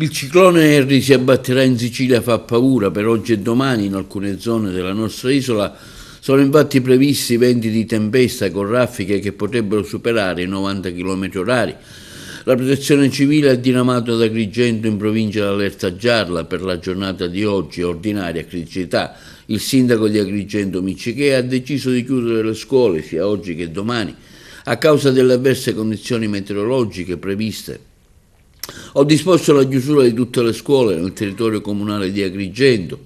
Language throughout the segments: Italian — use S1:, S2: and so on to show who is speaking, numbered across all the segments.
S1: Il ciclone Harry si abbatterà in Sicilia, fa paura per oggi e domani. In alcune zone della nostra isola sono infatti previsti venti di tempesta con raffiche che potrebbero superare i 90 km/h. La protezione civile ha diramato ad Agrigento in provincia l'allerta gialla per la giornata di oggi, ordinaria criticità. Il sindaco di Agrigento Miccichè ha deciso di chiudere le scuole sia oggi che domani a causa delle avverse condizioni meteorologiche previste. Ho disposto la chiusura di tutte le scuole nel territorio comunale di Agrigento.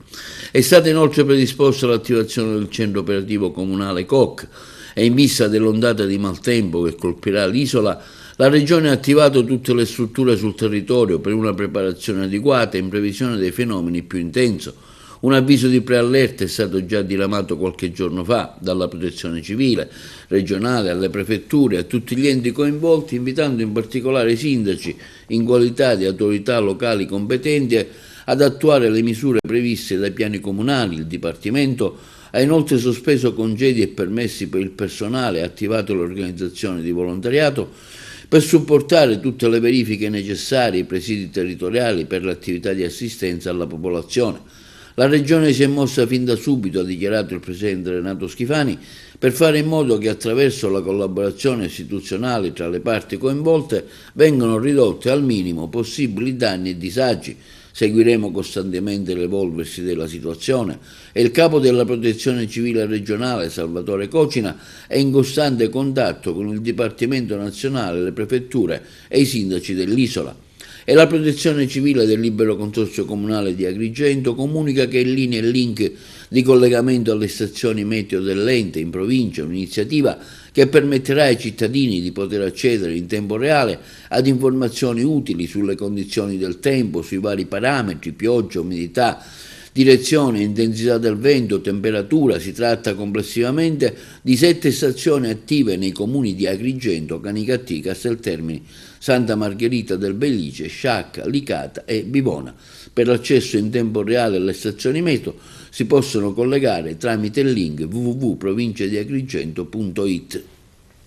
S1: È stata inoltre predisposta l'attivazione del centro operativo comunale COC e in vista dell'ondata di maltempo che colpirà l'isola, la Regione ha attivato tutte le strutture sul territorio per una preparazione adeguata in previsione dei fenomeni più intensi. Un avviso di preallerta è stato già diramato qualche giorno fa dalla Protezione Civile regionale alle prefetture e a tutti gli enti coinvolti, invitando in particolare i sindaci, in qualità di autorità locali competenti, ad attuare le misure previste dai piani comunali. Il Dipartimento ha inoltre sospeso congedi e permessi per il personale e attivato l'organizzazione di volontariato per supportare tutte le verifiche necessarie ai presidi territoriali per l'attività di assistenza alla popolazione. La Regione si è mossa fin da subito, ha dichiarato il Presidente Renato Schifani, per fare in modo che attraverso la collaborazione istituzionale tra le parti coinvolte vengano ridotti al minimo possibili danni e disagi. Seguiremo costantemente l'evolversi della situazione e il capo della Protezione Civile regionale, Salvatore Cocina, è in costante contatto con il Dipartimento Nazionale, le prefetture e i sindaci dell'isola. E la Protezione Civile del Libero Consorzio Comunale di Agrigento comunica che è in linea il link di collegamento alle stazioni meteo dell'ente in provincia, un'iniziativa che permetterà ai cittadini di poter accedere in tempo reale ad informazioni utili sulle condizioni del tempo, sui vari parametri, pioggia, umidità, direzione, intensità del vento, temperatura. Si tratta complessivamente di 7 stazioni attive nei comuni di Agrigento, Canicattì, Casteltermini, Santa Margherita del Belice, Sciacca, Licata e Bivona. Per l'accesso in tempo reale alle stazioni meteo si possono collegare tramite il link www.provinciadiagrigento.it.